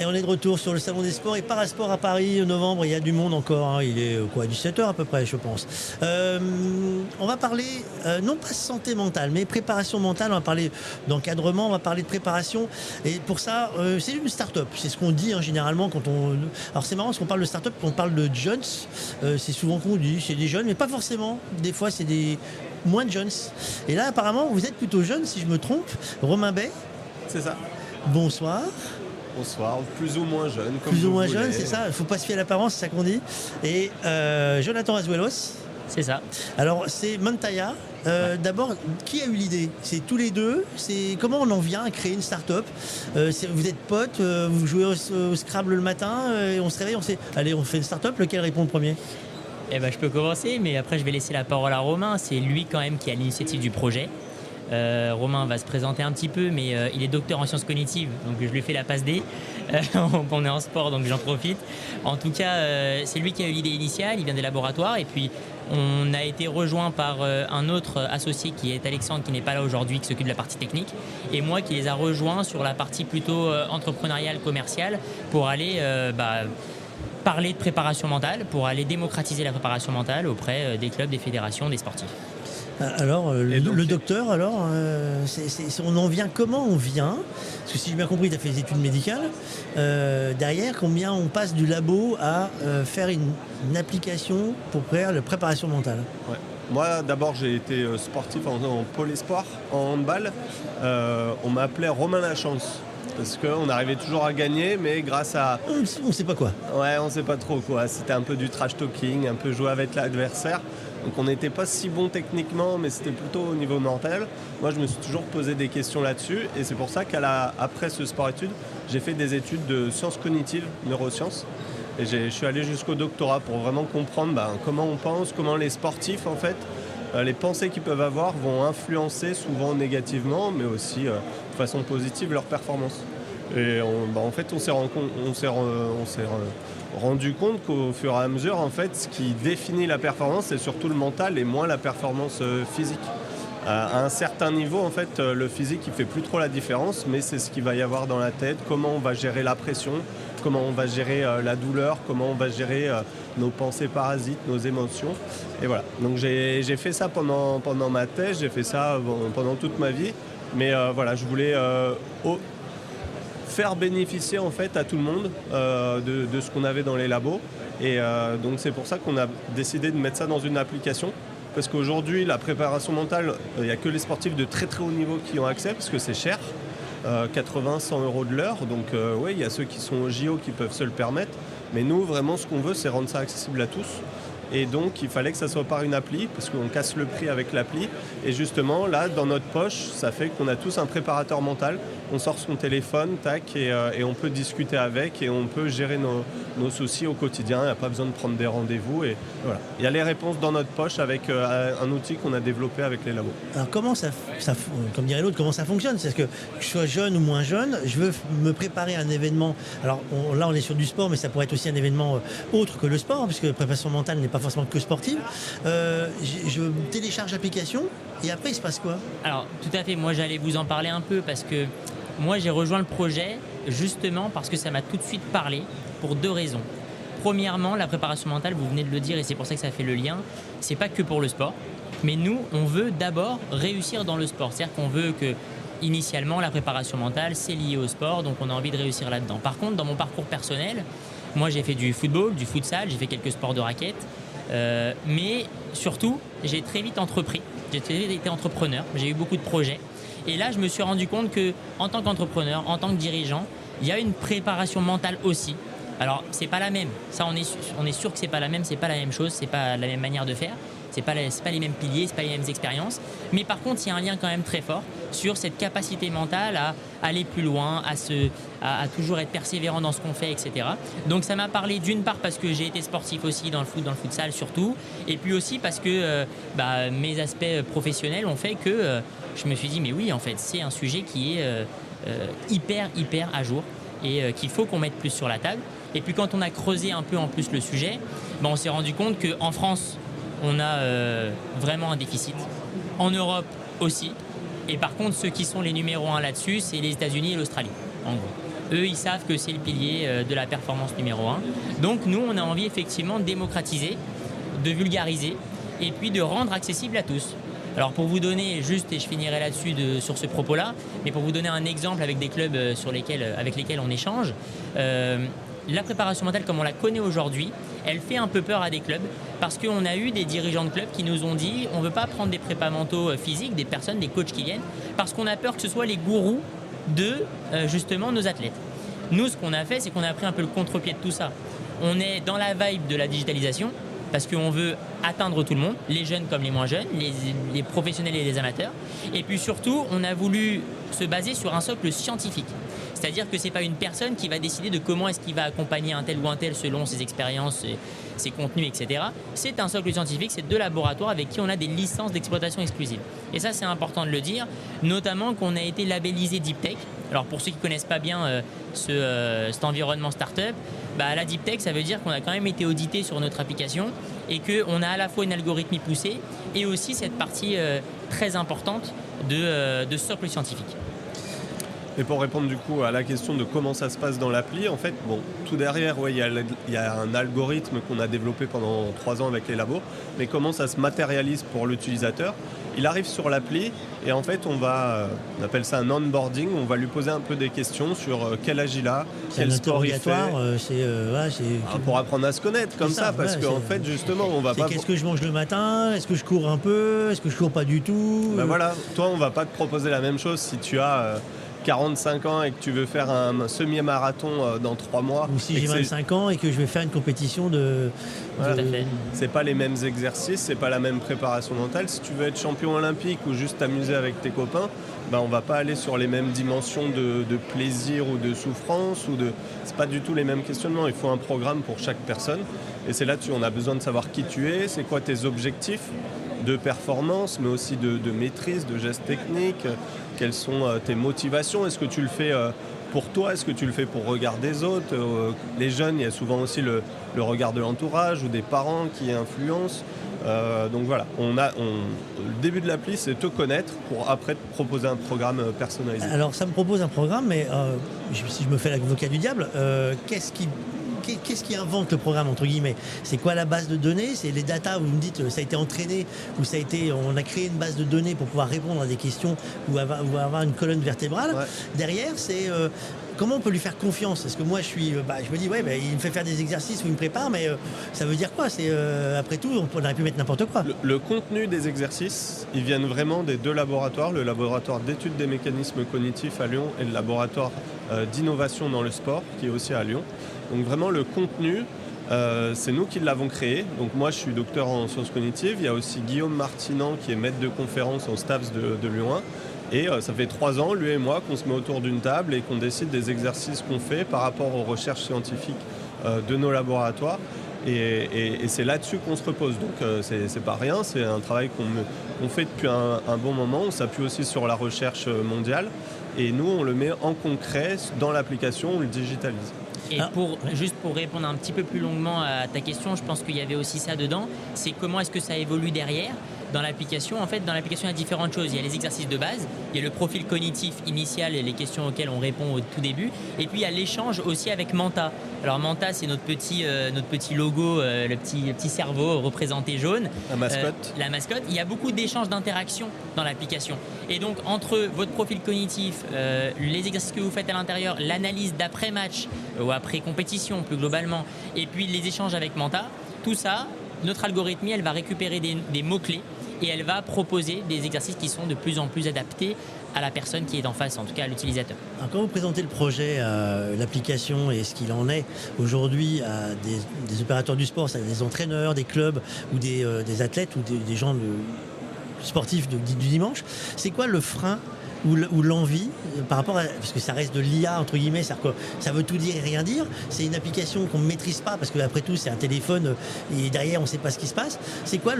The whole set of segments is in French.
Et on est de retour sur le Salon des Sports et Parasport à Paris, novembre. Il y a du monde encore, hein. Il est 17h à peu près, je pense. On va parler, non pas santé mentale, mais préparation mentale. On va parler d'encadrement, on va parler de préparation. Et pour ça, c'est une start-up. C'est ce qu'on dit, hein, généralement quand on... Alors c'est marrant parce qu'on parle de start-up, quand on parle de jeunes. C'est souvent qu'on dit, c'est des jeunes, mais pas forcément. Des fois, c'est des moins de jeunes. Et là, apparemment, vous êtes plutôt jeune, si je me trompe. Romain Bay. C'est ça. Bonsoir. Bonsoir, plus ou moins jeune. Comme Plus ou moins voulez. jeune, c'est ça. Il ne faut pas se fier à l'apparence, c'est ça qu'on dit. Et Jonathan Azuelos. C'est ça. Alors, c'est Mantaya. D'abord, qui a eu l'idée? C'est tous les deux. C'est comment on en vient à créer une start-up? Vous êtes potes, vous jouez au Scrabble le matin, et on se réveille, on sait, allez, on fait une start-up. Lequel répond le premier? Eh ben, je peux commencer, mais après je vais laisser la parole à Romain. C'est lui quand même qui a l'initiative du projet. Romain va se présenter un petit peu, mais il est docteur en sciences cognitives, donc je lui fais la passe D. On est en sport, donc j'en profite. En tout cas, c'est lui qui a eu l'idée initiale, il vient des laboratoires, et puis on a été rejoint par un autre associé qui est Alexandre, qui n'est pas là aujourd'hui, qui s'occupe de la partie technique, et moi qui les a rejoints sur la partie plutôt entrepreneuriale, commerciale, pour aller parler de préparation mentale, pour aller démocratiser la préparation mentale auprès des clubs, des fédérations, des sportifs. Alors, le docteur, alors, on en vient, comment on vient? Parce que si j'ai bien compris, tu as fait des études médicales. Derrière, combien on passe du labo à faire une application pour faire la préparation mentale? Ouais. Moi, d'abord, j'ai été sportif en polysport, en handball. On m'appelait Romain Lachance. Parce qu'on arrivait toujours à gagner, mais grâce à... On ne sait pas quoi. Ouais, on ne sait pas trop quoi. C'était un peu du trash talking, un peu jouer avec l'adversaire. Donc on n'était pas si bon techniquement, mais c'était plutôt au niveau mental. Moi, je me suis toujours posé des questions là-dessus. Et c'est pour ça qu'après ce sport-études, j'ai fait des études de sciences cognitives, neurosciences. Et je suis allé jusqu'au doctorat pour vraiment comprendre comment on pense, comment les sportifs, en fait, les pensées qu'ils peuvent avoir vont influencer souvent négativement, mais aussi de façon positive leur performance. Et en fait, on s'est rendu compte qu'au fur et à mesure, en fait, ce qui définit la performance, c'est surtout le mental et moins la performance physique. À un certain niveau, en fait, le physique, il fait plus trop la différence, mais c'est ce qu'il va y avoir dans la tête, comment on va gérer la pression, comment on va gérer la douleur, comment on va gérer nos pensées parasites, nos émotions. Et voilà. Donc j'ai fait ça pendant ma thèse, j'ai fait ça pendant toute ma vie. Mais voilà, je voulais faire bénéficier en fait à tout le monde de ce qu'on avait dans les labos. Et donc c'est pour ça qu'on a décidé de mettre ça dans une application. Parce qu'aujourd'hui, la préparation mentale, il n'y a que les sportifs de très très haut niveau qui ont accès, parce que c'est cher. 80-100 euros de l'heure. Donc oui, il y a ceux qui sont au JO qui peuvent se le permettre. Mais nous, vraiment, ce qu'on veut, c'est rendre ça accessible à tous. Et donc, il fallait que ça soit par une appli, parce qu'on casse le prix avec l'appli. Et justement, là, dans notre poche, ça fait qu'on a tous un préparateur mental. On sort son téléphone, tac, et on peut discuter avec, et on peut gérer nos soucis au quotidien. Il n'y a pas besoin de prendre des rendez-vous. Et voilà. Il y a les réponses dans notre poche avec un outil qu'on a développé avec les labos. Alors, comment ça comme dirait l'autre, comment ça fonctionne? C'est-à-dire que je sois jeune ou moins jeune, je veux me préparer à un événement. Alors, là, on est sur du sport, mais ça pourrait être aussi un événement autre que le sport, puisque la préparation mentale n'est pas forcément que sportive. Je télécharge l'application et après il se passe quoi? Alors tout à fait, moi j'allais vous en parler un peu parce que moi j'ai rejoint le projet justement parce que ça m'a tout de suite parlé pour deux raisons. Premièrement, la préparation mentale, vous venez de le dire et c'est pour ça que ça fait le lien, c'est pas que pour le sport, mais nous on veut d'abord réussir dans le sport, c'est-à-dire qu'on veut que initialement la préparation mentale c'est lié au sport, donc on a envie de réussir là-dedans. Par contre, dans mon parcours personnel, moi j'ai fait du football, du futsal, j'ai fait quelques sports de raquettes. Mais surtout, j'ai très vite entrepris, j'ai très vite été entrepreneur, j'ai eu beaucoup de projets. Et là, je me suis rendu compte qu'en tant qu'entrepreneur, en tant que dirigeant, il y a une préparation mentale aussi. Alors, c'est pas la même. Ça, on est sûr que c'est pas la même, c'est pas la même chose, c'est pas la même manière de faire. C'est pas les mêmes piliers, c'est pas les mêmes expériences. Mais par contre, il y a un lien quand même très fort sur cette capacité mentale à aller plus loin, à toujours être persévérant dans ce qu'on fait, etc. Donc ça m'a parlé d'une part parce que j'ai été sportif aussi dans le futsal surtout, et puis aussi parce que mes aspects professionnels ont fait que je me suis dit mais oui en fait c'est un sujet qui est hyper à jour et qu'il faut qu'on mette plus sur la table. Et puis quand on a creusé un peu en plus le sujet, on s'est rendu compte qu'en France on a vraiment un déficit. En Europe aussi. Et par contre, ceux qui sont les numéros 1 là-dessus, c'est les États-Unis et l'Australie, en gros. eux, ils savent que c'est le pilier de la performance numéro 1. Donc nous, on a envie effectivement de démocratiser, de vulgariser et puis de rendre accessible à tous. Alors pour vous donner juste, et je finirai là-dessus sur ce propos-là, mais pour vous donner un exemple avec des clubs avec lesquels on échange, la préparation mentale comme on la connaît aujourd'hui, elle fait un peu peur à des clubs parce qu'on a eu des dirigeants de clubs qui nous ont dit on ne veut pas prendre des prépas mentaux physiques, des personnes, des coachs qui viennent, parce qu'on a peur que ce soit les gourous de justement nos athlètes. Nous, ce qu'on a fait, c'est qu'on a pris un peu le contre-pied de tout ça. On est dans la vibe de la digitalisation parce qu'on veut atteindre tout le monde, les jeunes comme les moins jeunes, les professionnels et les amateurs. Et puis surtout, on a voulu se baser sur un socle scientifique. C'est-à-dire que ce n'est pas une personne qui va décider de comment est-ce qu'il va accompagner un tel ou un tel selon ses expériences, ses contenus, etc. C'est un socle scientifique, c'est deux laboratoires avec qui on a des licences d'exploitation exclusives. Et ça, c'est important de le dire, notamment qu'on a été labellisé Deep Tech. Alors pour ceux qui ne connaissent pas bien cet environnement startup, la Deep Tech, ça veut dire qu'on a quand même été audité sur notre application et qu'on a à la fois une algorithmie poussée et aussi cette partie très importante de socle scientifique. Et pour répondre du coup à la question de comment ça se passe dans l'appli, en fait, tout derrière, il y a un algorithme qu'on a développé pendant 3 ans avec les labos, mais comment ça se matérialise pour l'utilisateur? Il arrive sur l'appli et en fait, on appelle ça un onboarding, on va lui poser un peu des questions sur quel âge il a, quel sport il fait. Pour apprendre à se connaître comme ça, parce qu'en fait, justement, on va pas... Qu'est-ce que je mange le matin? Est-ce que je cours un peu? Est-ce que je cours pas du tout? Voilà, toi, on va pas te proposer la même chose si tu as... 45 ans et que tu veux faire un semi-marathon dans 3 mois. Ou si j'ai 25 ans et que je vais faire une compétition C'est pas les mêmes exercices, c'est pas la même préparation mentale. Si tu veux être champion olympique ou juste t'amuser avec tes copains, on va pas aller sur les mêmes dimensions de plaisir ou de souffrance. C'est pas du tout les mêmes questionnements. Il faut un programme pour chaque personne. Et c'est là-dessus, on a besoin de savoir qui tu es, c'est quoi tes objectifs de performance, mais aussi de maîtrise, de gestes techniques. Quelles sont tes motivations? Est-ce que tu le fais pour toi? Est-ce que tu le fais pour regard des autres? Les jeunes, il y a souvent aussi le regard de l'entourage ou des parents qui influencent. Donc voilà, le début de l'appli, c'est te connaître pour après te proposer un programme personnalisé. Alors ça me propose un programme, mais si je me fais l'avocat du diable, qu'est-ce qui invente le programme, entre guillemets? C'est quoi la base de données? C'est les datas où vous me dites ça a été entraîné, ou on a créé une base de données pour pouvoir répondre à des questions ou avoir une colonne vertébrale. Ouais. Derrière, c'est comment on peut lui faire confiance? Parce que moi, je me dis, il me fait faire des exercices ou il me prépare, mais ça veut dire quoi? Après tout, on aurait pu mettre n'importe quoi. Le contenu des exercices, ils viennent vraiment des 2 laboratoires, le laboratoire d'études des mécanismes cognitifs à Lyon et le laboratoire d'innovation dans le sport, qui est aussi à Lyon. Donc vraiment, le contenu, c'est nous qui l'avons créé. Donc moi, je suis docteur en sciences cognitives. Il y a aussi Guillaume Martinan, qui est maître de conférence au STAPS de Lyon 1. Et ça fait 3 ans, lui et moi, qu'on se met autour d'une table et qu'on décide des exercices qu'on fait par rapport aux recherches scientifiques de nos laboratoires. Et c'est là-dessus qu'on se repose. Donc c'est pas rien, c'est un travail qu'on fait depuis un bon moment. On s'appuie aussi sur la recherche mondiale. Et nous, on le met en concret dans l'application, on le digitalise. Et juste pour répondre un petit peu plus longuement à ta question, je pense qu'il y avait aussi ça dedans. C'est comment est-ce que ça évolue derrière dans l'application. En fait, dans l'application, il y a différentes choses. Il y a les exercices de base, il y a le profil cognitif initial et les questions auxquelles on répond au tout début. Et puis, il y a l'échange aussi avec Manta. Alors, Manta, c'est notre petit logo, le petit cerveau représenté jaune. La mascotte. La mascotte. Il y a beaucoup d'échanges, d'interactions dans l'application. Et donc, entre votre profil cognitif, les exercices que vous faites à l'intérieur, l'analyse d'après-match ou après-compétition plus globalement, et puis les échanges avec Manta, tout ça, notre algorithmie, elle va récupérer des mots-clés et elle va proposer des exercices qui sont de plus en plus adaptés à la personne qui est en face, en tout cas à l'utilisateur. Alors, quand vous présentez le projet, l'application et ce qu'il en est aujourd'hui à des opérateurs du sport, c'est-à-dire des entraîneurs, des clubs ou des athlètes ou des gens sportifs du dimanche, c'est quoi le frein ou l'envie par rapport à... Parce que ça reste de l'IA, entre guillemets, c'est-à-dire que ça veut tout dire et rien dire. C'est une application qu'on ne maîtrise pas, parce qu'après tout, c'est un téléphone et derrière, on ne sait pas ce qui se passe. C'est quoi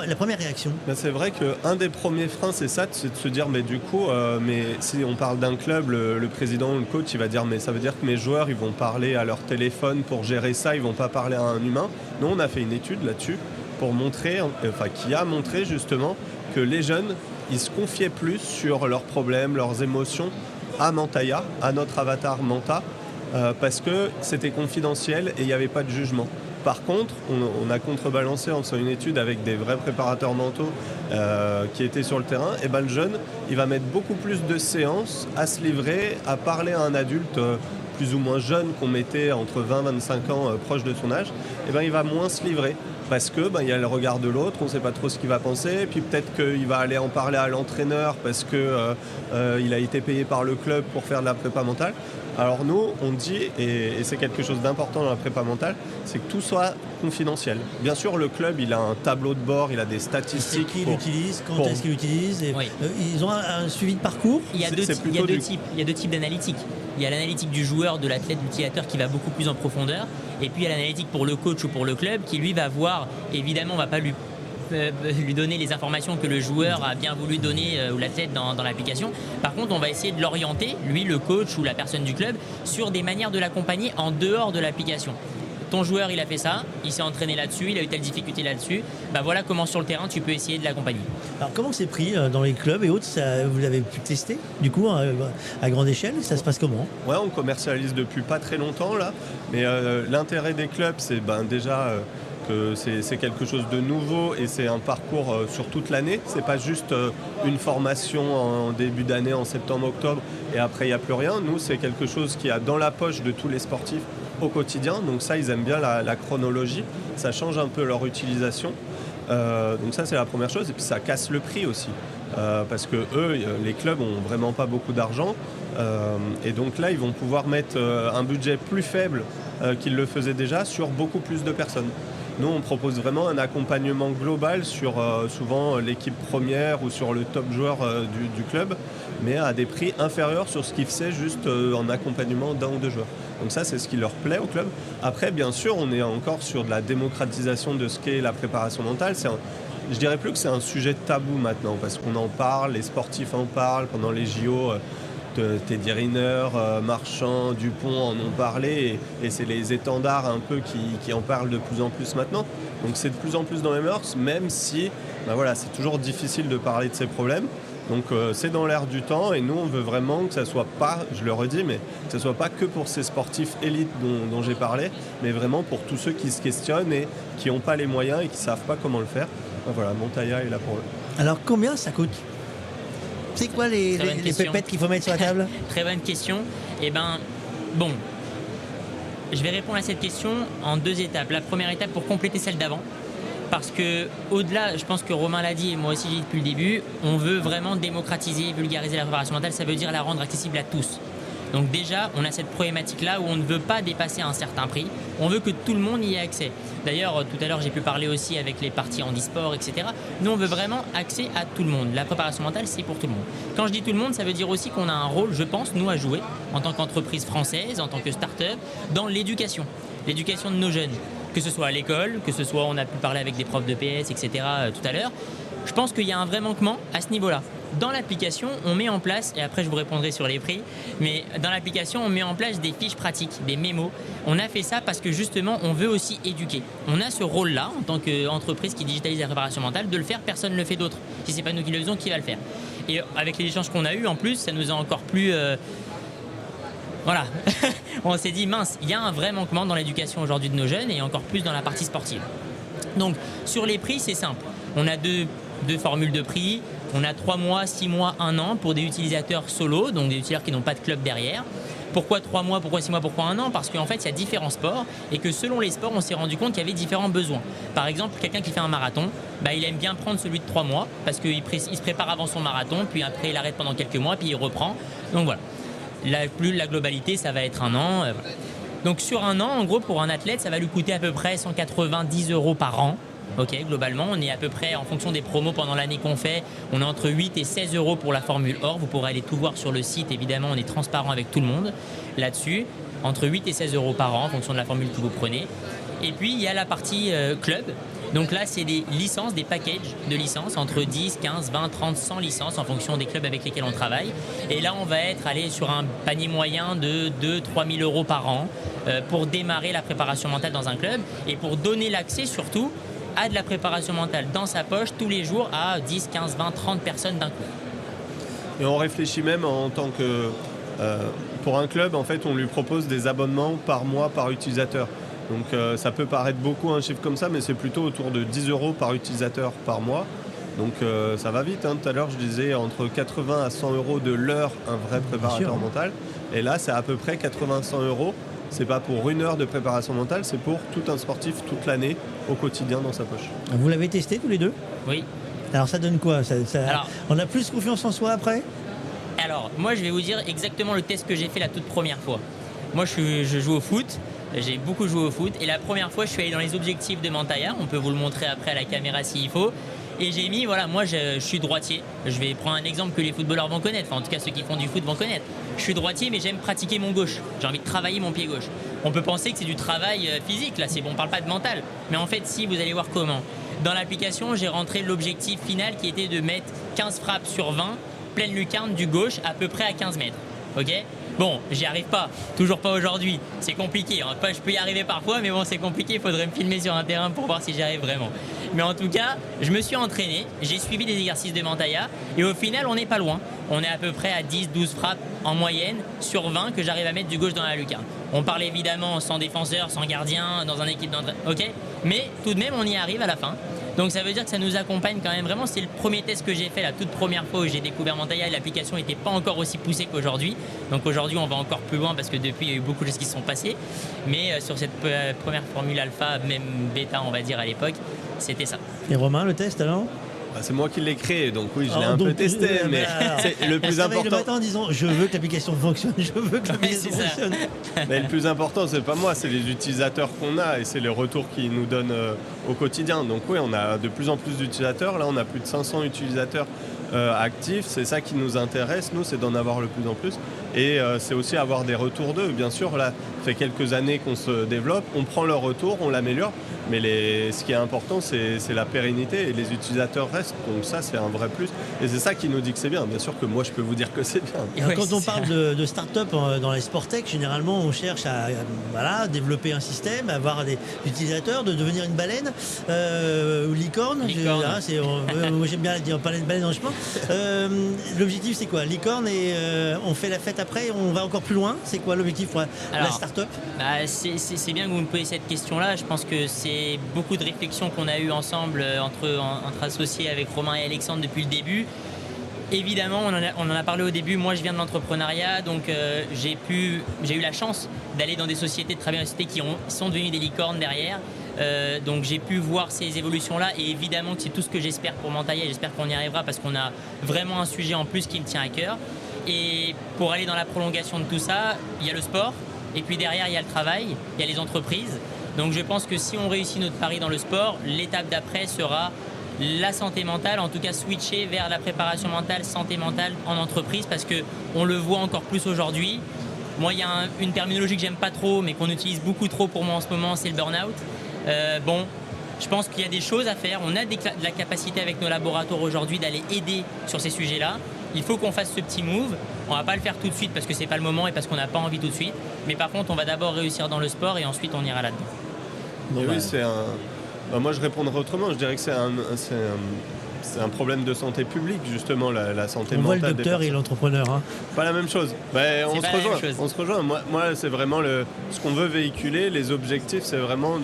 la première réaction? C'est vrai qu'un des premiers freins, c'est ça, c'est de se dire, mais du coup, mais si on parle d'un club, le président ou le coach, il va dire, mais ça veut dire que mes joueurs, ils vont parler à leur téléphone pour gérer ça, ils ne vont pas parler à un humain. Nous, on a fait une étude là-dessus pour qui a montré justement que les jeunes, ils se confiaient plus sur leurs problèmes, leurs émotions à Mantaya, à notre avatar Manta, parce que c'était confidentiel et il n'y avait pas de jugement. Par contre, on a contrebalancé en faisant une étude avec des vrais préparateurs mentaux qui étaient sur le terrain. Et ben le jeune, il va mettre beaucoup plus de séances à se livrer, à parler à un adulte plus ou moins jeune qu'on mettait entre 20 et 25 ans proche de son âge. Et ben il va moins se livrer. Parce que il y a le regard de l'autre, on ne sait pas trop ce qu'il va penser, puis peut-être qu'il va aller en parler à l'entraîneur parce qu'il a été payé par le club pour faire de la prépa mentale. Alors nous, on dit, et c'est quelque chose d'important dans la prépa mentale, c'est que tout soit confidentiel. Bien sûr, le club, il a un tableau de bord, il a des statistiques. Qui l'utilise, quand est-ce qu'il l'utilise et, Oui. Ils ont un suivi de parcours. Il y a deux types d'analytiques. Il y a l'analytique du joueur, de l'athlète, de l'utilisateur qui va beaucoup plus en profondeur. Et puis il y a l'analytique pour le coach ou pour le club qui lui va voir, évidemment on ne va pas lui donner les informations que le joueur a bien voulu donner ou l'athlète dans l'application. Par contre, on va essayer de l'orienter, lui, le coach ou la personne du club, sur des manières de l'accompagner en dehors de l'application. Ton joueur, il a fait ça, il s'est entraîné là-dessus, il a eu telle difficulté là-dessus. Voilà comment sur le terrain, tu peux essayer de l'accompagner. Alors comment c'est pris dans les clubs et autres vous l'avez pu tester du coup à grande échelle? Ça se passe comment? Ouais, on commercialise depuis pas très longtemps là. Mais l'intérêt des clubs, c'est déjà que c'est quelque chose de nouveau et c'est un parcours sur toute l'année. C'est pas juste une formation en début d'année, en septembre-octobre, et après il n'y a plus rien. Nous, c'est quelque chose qui a dans la poche de tous les sportifs au quotidien. Donc ça, ils aiment bien la chronologie. Ça change un peu leur utilisation. Donc ça, c'est la première chose. Et puis ça casse le prix aussi. Parce que eux, les clubs ont vraiment pas beaucoup d'argent. Et donc là, ils vont pouvoir mettre un budget plus faible qu'ils le faisaient déjà sur beaucoup plus de personnes. Nous, on propose vraiment un accompagnement global sur souvent l'équipe première ou sur le top joueur du club, mais à des prix inférieurs sur ce qu'ils faisaient juste en accompagnement d'un ou deux joueurs. Donc ça, c'est ce qui leur plaît au club. Après, bien sûr, on est encore sur de la démocratisation de ce qu'est la préparation mentale. Je dirais plus que c'est un sujet tabou maintenant, parce qu'on en parle, les sportifs en parlent pendant les JO. Teddy Riner, Marchand, Dupont en ont parlé et c'est les étendards un peu qui en parlent de plus en plus maintenant. Donc c'est de plus en plus dans les mœurs, même si c'est toujours difficile de parler de ces problèmes. Donc c'est dans l'air du temps et nous on veut vraiment que ça soit pas, je le redis, mais que ça soit pas que pour ces sportifs élites dont j'ai parlé, mais vraiment pour tous ceux qui se questionnent et qui n'ont pas les moyens et qui savent pas comment le faire. Mantaya est là pour eux. Alors combien ça coûte? C'est quoi les pépettes qu'il faut mettre sur la table? Très bonne question. Je vais répondre à cette question en deux étapes. La première étape pour compléter celle d'avant. Parce que au-delà, je pense que Romain l'a dit et moi aussi j'ai dit depuis le début, on veut vraiment démocratiser et vulgariser la préparation mentale. Ça veut dire la rendre accessible à tous. Donc déjà, on a cette problématique-là où on ne veut pas dépasser un certain prix. On veut que tout le monde y ait accès. D'ailleurs, tout à l'heure, j'ai pu parler aussi avec les parties handisport, etc. Nous, on veut vraiment accès à tout le monde. La préparation mentale, c'est pour tout le monde. Quand je dis tout le monde, ça veut dire aussi qu'on a un rôle, je pense, nous, à jouer en tant qu'entreprise française, en tant que start-up, dans l'éducation. L'éducation de nos jeunes. Que ce soit à l'école, que ce soit, on a pu parler avec des profs de PS, etc. Tout à l'heure. Je pense qu'il y a un vrai manquement à ce niveau-là. Dans l'application, on met en place, et après je vous répondrai sur les prix, mais dans l'application, on met en place des fiches pratiques, des mémos. On a fait ça parce que justement, on veut aussi éduquer. On a ce rôle-là, en tant qu'entreprise qui digitalise la préparation mentale, de le faire, personne ne le fait d'autre. Si ce n'est pas nous qui le faisons, qui va le faire? Et avec les échanges qu'on a eus, en plus, ça nous a encore plus... on s'est dit, mince, il y a un vrai manquement dans l'éducation aujourd'hui de nos jeunes et encore plus dans la partie sportive. Donc, sur les prix, c'est simple. On a deux formules de prix. On a 3 mois, 6 mois, 1 an pour des utilisateurs solo, donc des utilisateurs qui n'ont pas de club derrière. Pourquoi 3 mois, pourquoi 6 mois, pourquoi 1 an? Parce qu'en fait, il y a différents sports et que selon les sports, on s'est rendu compte qu'il y avait différents besoins. Par exemple, quelqu'un qui fait un marathon, il aime bien prendre celui de 3 mois parce qu'il se prépare avant son marathon, puis après il arrête pendant quelques mois, puis il reprend. Donc voilà. La globalité, ça va être 1 an. Donc sur 1 an, en gros, pour un athlète, ça va lui coûter à peu près 190 € par an. Ok, globalement, on est à peu près, en fonction des promos pendant l'année qu'on fait, on est entre 8 et 16 € pour la formule or. Vous pourrez aller tout voir sur le site, évidemment, on est transparent avec tout le monde là-dessus. Entre 8 et 16 € par an, en fonction de la formule que vous prenez. Et puis, il y a la partie club. Donc là, c'est des licences, des packages de licences, entre 10, 15, 20, 30, 100 licences, en fonction des clubs avec lesquels on travaille. Et là, on va être allé sur un panier moyen de 2 000 à 3 000 € par an pour démarrer la préparation mentale dans un club et pour donner l'accès, surtout, à de la préparation mentale dans sa poche tous les jours à 10, 15, 20, 30 personnes d'un coup. Et on réfléchit même en tant que Pour un club, en fait, on lui propose des abonnements par mois par utilisateur. Donc ça peut paraître beaucoup un chiffre comme ça, mais c'est plutôt autour de 10 € par utilisateur par mois. Donc ça va vite, hein. Tout à l'heure je disais entre 80 à 100 € de l'heure un vrai préparateur mental. Et là c'est à peu près 80-100 €. C'est pas pour une heure de préparation mentale, c'est pour tout un sportif toute l'année au quotidien dans sa poche. Vous l'avez testé tous les deux? Oui. Alors ça donne quoi? Alors, on a plus confiance en soi après? Alors moi je vais vous dire exactement le test que j'ai fait la toute première fois. Moi je joue au foot. J'ai beaucoup joué au foot et la première fois je suis allé dans les objectifs de Mantaya, on peut vous le montrer après à la caméra s'il faut, et j'ai mis, voilà, moi je suis droitier, je vais prendre un exemple que les footballeurs vont connaître, enfin en tout cas ceux qui font du foot vont connaître. Je suis droitier mais j'aime pratiquer mon gauche, j'ai envie de travailler mon pied gauche. On peut penser que c'est du travail physique, là c'est bon, on parle pas de mental, mais en fait si, vous allez voir comment. Dans l'application j'ai rentré l'objectif final qui était de mettre 15 frappes sur 20, pleine lucarne du gauche à peu près à 15 mètres, ok? Bon, j'y arrive pas, toujours pas aujourd'hui, c'est compliqué, hein. Je peux y arriver parfois, mais bon c'est compliqué, il faudrait me filmer sur un terrain pour voir si j'y arrive vraiment. Mais en tout cas, je me suis entraîné, j'ai suivi des exercices de Mantaya, et au final on n'est pas loin. On est à peu près à 10-12 frappes en moyenne sur 20 que j'arrive à mettre du gauche dans la lucarne. On parle évidemment sans défenseur, sans gardien, dans un équipe d'entraînement, ok? Mais tout de même on y arrive à la fin. Donc ça veut dire que ça nous accompagne quand même vraiment. C'est le premier test que j'ai fait la toute première fois où j'ai découvert Mantaya et l'application n'était pas encore aussi poussée qu'aujourd'hui. Donc aujourd'hui on va encore plus loin parce que depuis il y a eu beaucoup de choses qui se sont passées. Mais sur cette première formule alpha, même bêta on va dire à l'époque, c'était ça. Et Romain, le test alors? C'est moi qui l'ai créé, donc oui, je l'ai un peu testé, mais c'est le plus important. Le matin en disant je veux que l'application fonctionne, je veux que l'application fonctionne. Mais le plus important, c'est pas moi, c'est les utilisateurs qu'on a et c'est les retours qu'ils nous donnent au quotidien. Donc oui, on a de plus en plus d'utilisateurs. Là, on a plus de 500 utilisateurs actifs. C'est ça qui nous intéresse, nous, c'est d'en avoir le plus en plus. Et c'est aussi avoir des retours d'eux. Bien sûr, là, ça fait quelques années qu'on se développe, on prend leur retour, on l'améliore. Mais ce qui est important, c'est la pérennité et les utilisateurs restent. Donc ça, c'est un vrai plus. Et c'est ça qui nous dit que c'est bien. Bien sûr que moi, je peux vous dire que c'est bien. Et quand on parle de start-up dans les sport tech, généralement, on cherche à développer un système, à avoir des utilisateurs, de devenir une baleine ou licorne. Moi, j'aime bien dire parler de baleine en chemin. L'objectif, c'est quoi? Licorne et on fait la fête après, on va encore plus loin. C'est quoi l'objectif pour la start-up? C'est bien que vous me posiez cette question-là. Je pense que c'est beaucoup de réflexions qu'on a eues ensemble entre associés avec Romain et Alexandre depuis le début. Évidemment, on en a parlé au début. Moi, je viens de l'entrepreneuriat, donc j'ai eu la chance d'aller dans des sociétés, de travailler dans des sociétés qui sont devenues des licornes derrière. Donc j'ai pu voir ces évolutions-là et évidemment que c'est tout ce que j'espère pour Mantaya. J'espère qu'on y arrivera parce qu'on a vraiment un sujet en plus qui me tient à cœur. Et pour aller dans la prolongation de tout ça, il y a le sport et puis derrière, il y a le travail, il y a les entreprises. Donc je pense que si on réussit notre pari dans le sport, l'étape d'après sera la santé mentale, en tout cas switcher vers la préparation mentale, santé mentale en entreprise parce qu'on le voit encore plus aujourd'hui. Moi, il y a une terminologie que j'aime pas trop mais qu'on utilise beaucoup trop pour moi en ce moment, c'est le burn-out. Je pense qu'il y a des choses à faire. On a de la capacité avec nos laboratoires aujourd'hui d'aller aider sur ces sujets-là. Il faut qu'on fasse ce petit move. On va pas le faire tout de suite parce que c'est pas le moment et parce qu'on n'a pas envie tout de suite. Mais par contre, on va d'abord réussir dans le sport et ensuite on ira là-dedans. Oui, c'est moi, je répondrais autrement. Je dirais que c'est un problème de santé publique, justement, la santé mentale. On voit le docteur et l'entrepreneur. Hein. Pas la même chose. On se rejoint. Moi, c'est vraiment ce qu'on veut véhiculer. Les objectifs, c'est vraiment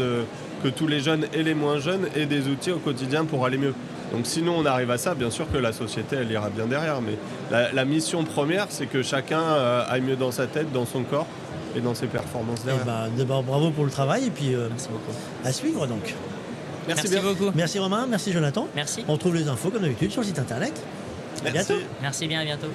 que tous les jeunes et les moins jeunes aient des outils au quotidien pour aller mieux. Donc sinon on arrive à ça, bien sûr que la société elle ira bien derrière, mais la mission première c'est que chacun aille mieux dans sa tête, dans son corps et dans ses performances derrière. D'abord bravo pour le travail et puis merci beaucoup. À suivre donc. Merci beaucoup. Merci Romain, merci Jonathan. Merci. On trouve les infos comme d'habitude sur le site internet. À bientôt. Merci bien, à bientôt.